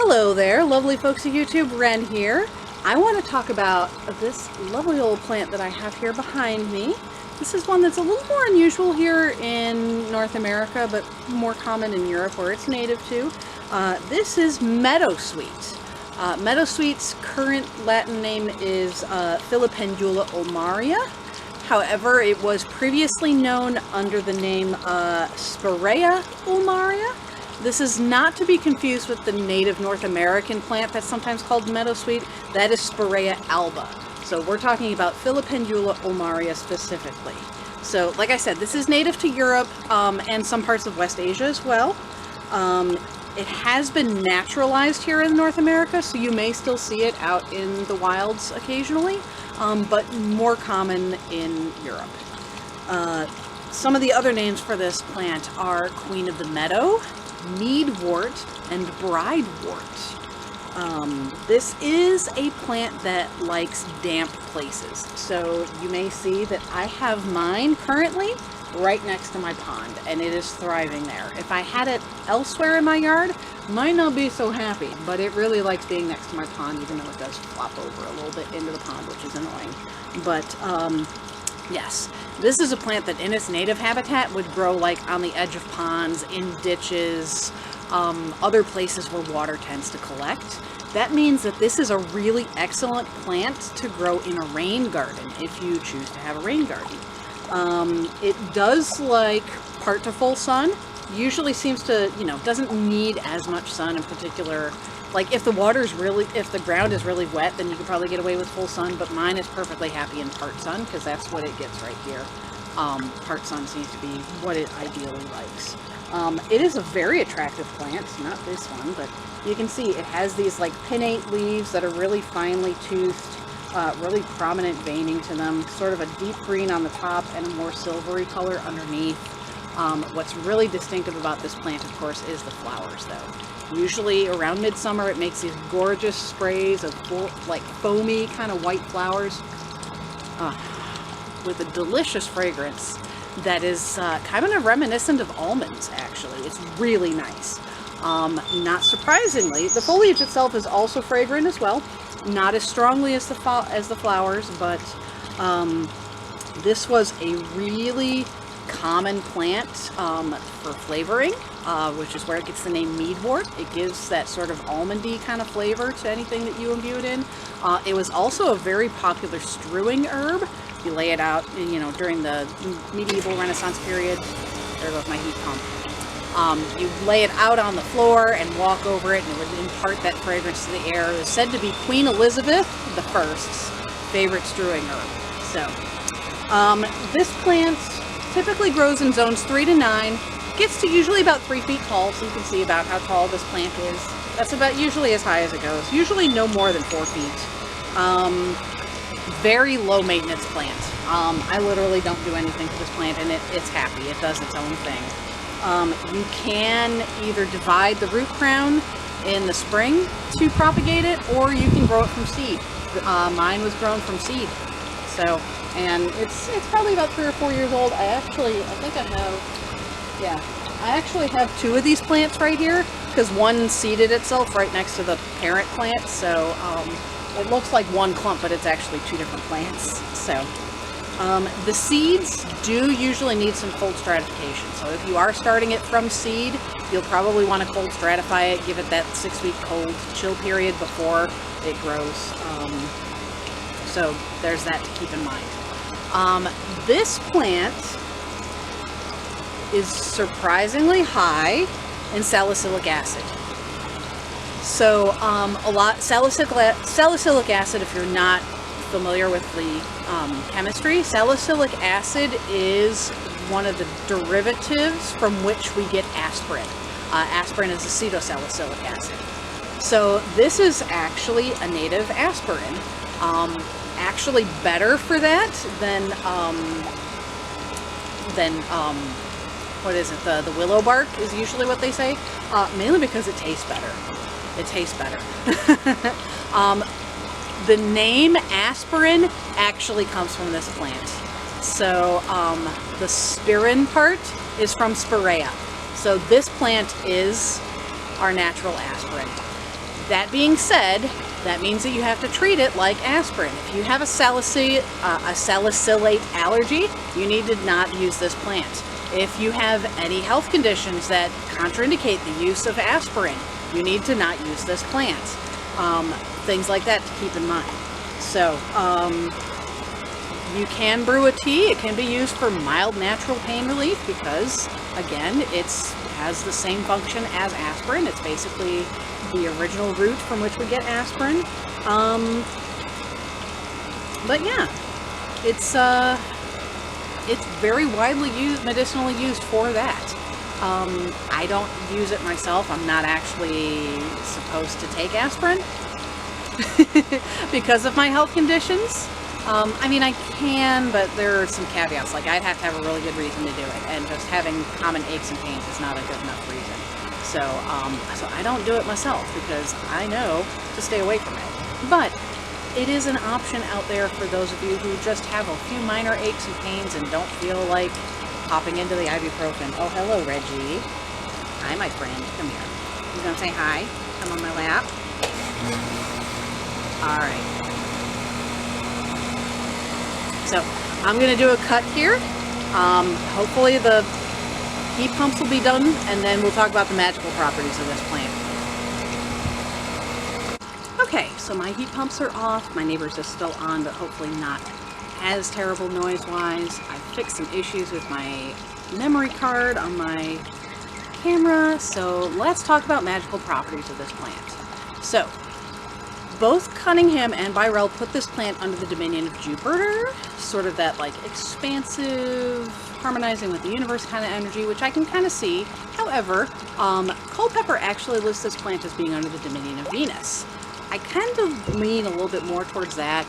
Hello there, lovely folks of YouTube. Ren here. I want to talk about this lovely old plant that I have here behind me. This is one that's a little more unusual here in North America, but more common in Europe where it's native to. This is Meadowsweet. Meadowsweet's current Latin name is Filipendula ulmaria. However, it was previously known under the name Spirea ulmaria. This is not to be confused with the native North American plant that's sometimes called meadowsweet. That is Spirea alba. So we're talking about Filipendula ulmaria specifically. So like I said, this is native to Europe and some parts of West Asia as well. It has been naturalized here in North America, so you may still see it out in the wilds occasionally, but more common in Europe. Some of the other names for this plant are Queen of the Meadow, Meadwort, and Bridewort. This is a plant that likes damp places, so you may see that I have mine currently right next to my pond, and it is thriving there. If I had it elsewhere in my yard, might not be so happy, but it really likes being next to my pond, even though it does flop over a little bit into the pond, which is annoying. But yes, this is a plant that in its native habitat would grow like on the edge of ponds, in ditches, other places where water tends to collect. That means that this is a really excellent plant to grow in a rain garden if you choose to have a rain garden. It does like part to full sun. Usually seems to, doesn't need as much sun in particular. Like if the ground is really wet, then you could probably get away with full sun, but mine is perfectly happy in part sun because that's what it gets right here. Part sun seems to be what it ideally likes. It is a very attractive plant, not this one, but you can see it has these like pinnate leaves that are really finely toothed, really prominent veining to them, sort of a deep green on the top and a more silvery color underneath. What's really distinctive about this plant, of course, is the flowers, though. Usually around midsummer, it makes these gorgeous sprays of like foamy kind of white flowers with a delicious fragrance that is kind of reminiscent of almonds, actually. It's really nice. Not surprisingly, the foliage itself is also fragrant as well. Not as strongly as the flowers, but this was a really common plant for flavoring, which is where it gets the name meadwort. It gives that sort of almondy kind of flavor to anything that you imbue it in. It was also a very popular strewing herb. You lay it out, during the medieval Renaissance period. There goes my heat pump. You lay it out on the floor and walk over it, and it would impart that fragrance to the air. It was said to be Queen Elizabeth I's favorite strewing herb. So, this plant typically grows in zones 3 to 9, gets to usually about 3 feet tall, so you can see about how tall this plant is. That's about usually as high as it goes, usually no more than 4 feet. Very low maintenance plant. I literally don't do anything to this plant, and it's happy. It does its own thing. You can either divide the root crown in the spring to propagate it, or you can grow it from seed. Mine was grown from seed. So, and it's probably about 3 or 4 years old. I actually have 2 of these plants right here, because one seeded itself right next to the parent plant, so it looks like one clump, but it's actually 2 different plants. So, the seeds do usually need some cold stratification. So if you are starting it from seed, you'll probably want to cold stratify it, give it that 6-week cold chill period before it grows. So there's that to keep in mind. This plant is surprisingly high in salicylic acid. So salicylic acid, if you're not familiar with the chemistry, salicylic acid is one of the derivatives from which we get aspirin. Aspirin is acetylsalicylic acid. So this is actually a native aspirin. Actually better for that than what is it? The willow bark is usually what they say. Mainly because it tastes better. It tastes better. The name aspirin actually comes from this plant. So the spirin part is from Spirea. So this plant is our natural aspirin. That being said, that means that you have to treat it like aspirin. If you have a salicylate allergy, you need to not use this plant. If you have any health conditions that contraindicate the use of aspirin, you need to not use this plant. Things like that to keep in mind. So, you can brew a tea. It can be used for mild natural pain relief because, again, it has the same function as aspirin. It's basically the original root from which we get aspirin. But yeah, it's very widely used, medicinally used for that. I don't use it myself. I'm not actually supposed to take aspirin because of my health conditions. I mean, I can, but there are some caveats. Like, I'd have to have a really good reason to do it, and just having common aches and pains is not a good enough reason. So I don't do it myself because I know to stay away from it. But it is an option out there for those of you who just have a few minor aches and pains and don't feel like popping into the ibuprofen. Oh, hello, Reggie. Hi, my friend. Come here. You gonna say hi? Come on my lap. All right. So I'm gonna do a cut here. Hopefully the heat pumps will be done, and then we'll talk about the magical properties of this plant. Okay, so my heat pumps are off. My neighbor's is still on, but hopefully not as terrible noise-wise. I fixed some issues with my memory card on my camera, so let's talk about magical properties of this plant. So, both Cunningham and Birrell put this plant under the dominion of Jupiter, sort of that like expansive, harmonizing with the universe kind of energy, which I can kind of see. However, Culpeper actually lists this plant as being under the dominion of Venus. I kind of lean a little bit more towards that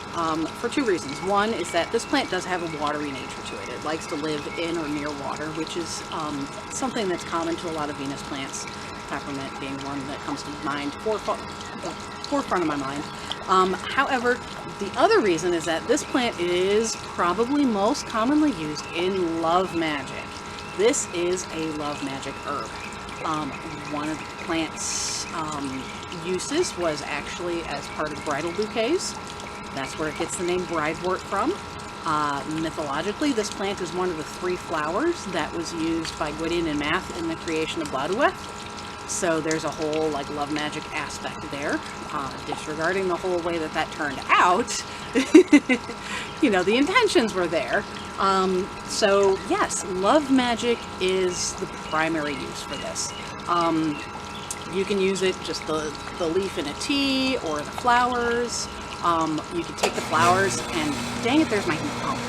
for two reasons. One is that this plant does have a watery nature to it. It likes to live in or near water, which is something that's common to a lot of Venus plants, peppermint being one that comes to mind, forefront of my mind. However, the other reason is that this plant is probably most commonly used in love magic. This is a love magic herb. One of the plant's uses was actually as part of bridal bouquets. That's where it gets the name bridewort from. Mythologically, this plant is one of the 3 flowers that was used by Gwydion and Math in the creation of Bladweth. So there's a whole like love magic aspect there. Disregarding the whole way that that turned out, you know, the intentions were there. So yes, love magic is the primary use for this. You can use it just the leaf in a tea or the flowers. You can take the flowers and dang it, there's my heat pump.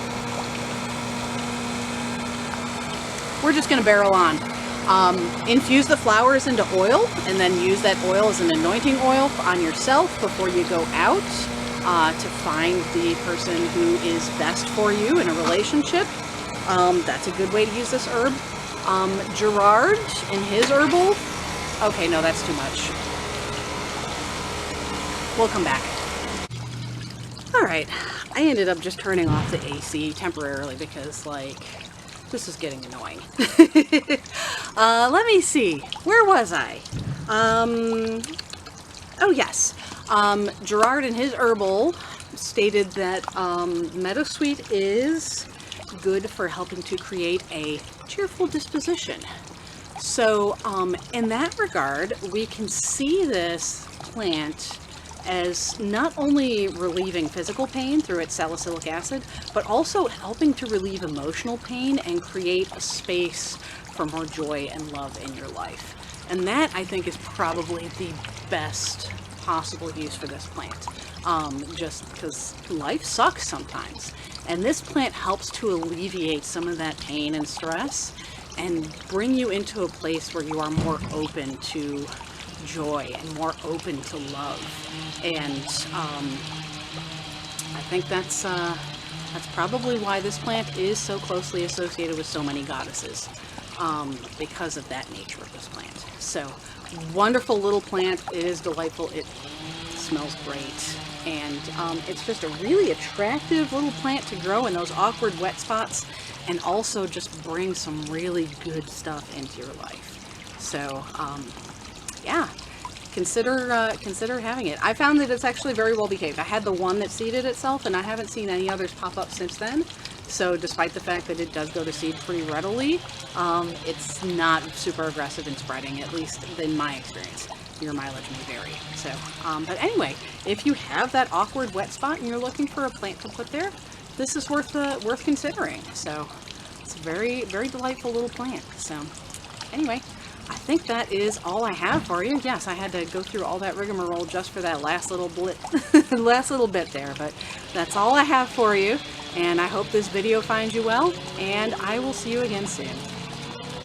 We're just gonna barrel on. Infuse the flowers into oil and then use that oil as an anointing oil on yourself before you go out to find the person who is best for you in a relationship. That's a good way to use this herb. Gerard in his herbal. Okay, no, that's too much. We'll come back. All right, I ended up just turning off the AC temporarily because, like, this is getting annoying. Let me see. Where was I? Oh, yes. Gerard in his herbal stated that Meadowsweet is good for helping to create a cheerful disposition. So, in that regard, we can see this plant as not only relieving physical pain through its salicylic acid, but also helping to relieve emotional pain and create a space for more joy and love in your life. And that, I think, is probably the best possible use for this plant. Just because life sucks sometimes. And this plant helps to alleviate some of that pain and stress and bring you into a place where you are more open to joy and more open to love. And I think that's probably why this plant is so closely associated with so many goddesses, because of that nature of this plant. So, wonderful little plant. It is delightful. It smells great. And it's just a really attractive little plant to grow in those awkward wet spots, and also just bring some really good stuff into your life. So, yeah, consider having it. I found that it's actually very well behaved. I had the one that seeded itself, and I haven't seen any others pop up since then. So despite the fact that it does go to seed pretty readily, it's not super aggressive in spreading, at least in my experience. Your mileage may vary. So, but anyway, if you have that awkward wet spot and you're looking for a plant to put there, this is worth considering. So it's a very, very delightful little plant. So anyway, I think that is all I have for you. Yes, I had to go through all that rigmarole just for that last little last little bit there, but that's all I have for you. And I hope this video finds you well, and I will see you again soon.